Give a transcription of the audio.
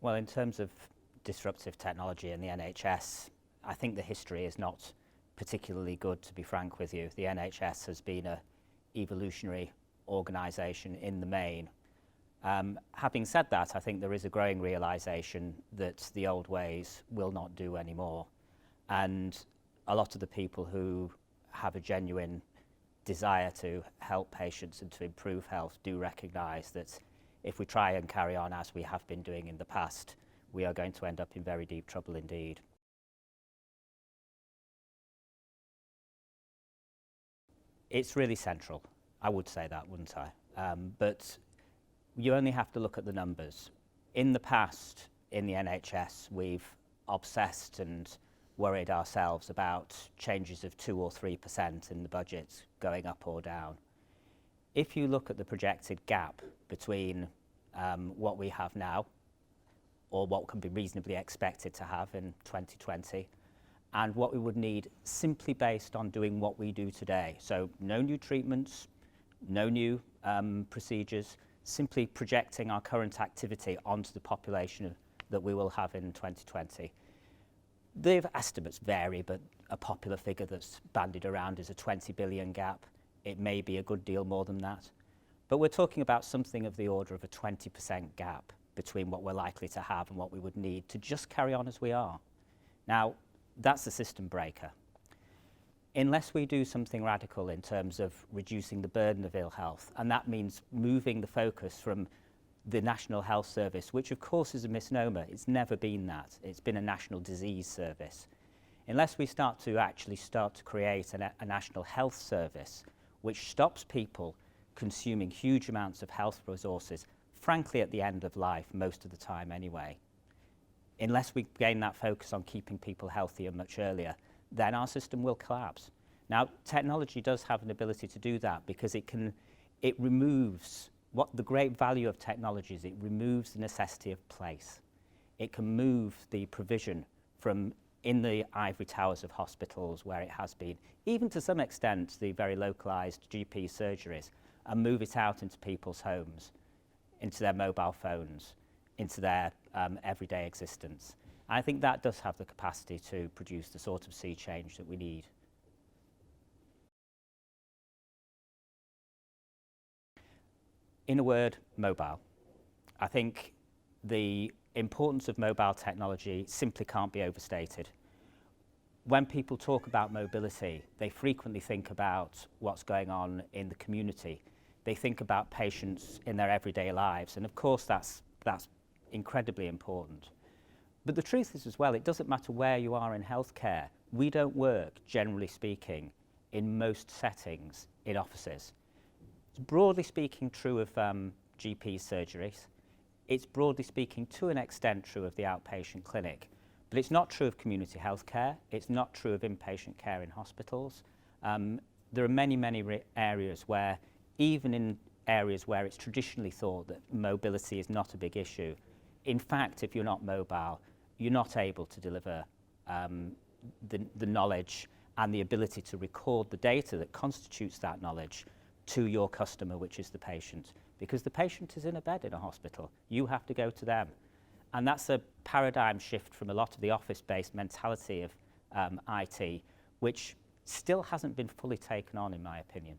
Well, in terms of disruptive technology in the NHS, I think the history is not particularly good, to be frank with you. The NHS has been an evolutionary organisation in the main. Having said that, I think there is a growing realisation that the old ways will not do anymore. And a lot of the people who have a genuine desire to help patients and to improve health do recognise that if we try and carry on as we have been doing in the past, we are going to end up in very deep trouble indeed. It's really central. I would say that, wouldn't I? But you only have to look at the numbers. In the past, in the NHS, we've obsessed and worried ourselves about changes of 2 or 3% in the budget going up or down. If you look at the projected gap between what we have now, or what can be reasonably expected to have in 2020, and what we would need simply based on doing what we do today. So no new treatments, no new procedures, simply projecting our current activity onto the population that we will have in 2020. The estimates vary, but a popular figure that's bandied around is a 20 billion gap. It may be a good deal more than that. But we're talking about something of the order of a 20% gap between what we're likely to have and what we would need to just carry on as we are. Now, that's a system breaker. Unless we do something radical in terms of reducing the burden of ill health, and that means moving the focus from the National Health Service, which of course is a misnomer, it's never been that, it's been a National Disease Service. Unless we start to create a National Health Service which stops people consuming huge amounts of health resources, frankly at the end of life most of the time anyway, unless we gain that focus on keeping people healthier much earlier, then our system will collapse. Now, technology does have an ability to do that because it removes, what the great value of technology is, it removes the necessity of place. It can move the provision from in the ivory towers of hospitals where it has been, even to some extent the very localised GP surgeries, and move it out into people's homes, into their mobile phones, into their everyday existence. And I think that does have the capacity to produce the sort of sea change that we need. In a word, mobile. I think the importance of mobile technology simply can't be overstated. When people talk about mobility, they frequently think about what's going on in the community. They think about patients in their everyday lives, and of course that's incredibly important. But the truth is as well, it doesn't matter where you are in healthcare. We don't work, generally speaking, in most settings in offices. It's broadly speaking true of GP surgeries. It's broadly speaking to an extent true of the outpatient clinic. But it's not true of community healthcare. It's not true of inpatient care in hospitals. There are many, many areas where, even in areas where it's traditionally thought that mobility is not a big issue, in fact, if you're not mobile, you're not able to deliver the knowledge and the ability to record the data that constitutes that knowledge to your customer, which is the patient. Because the patient is in a bed in a hospital. You have to go to them. And that's a paradigm shift from a lot of the office-based mentality of IT, which still hasn't been fully taken on, in my opinion.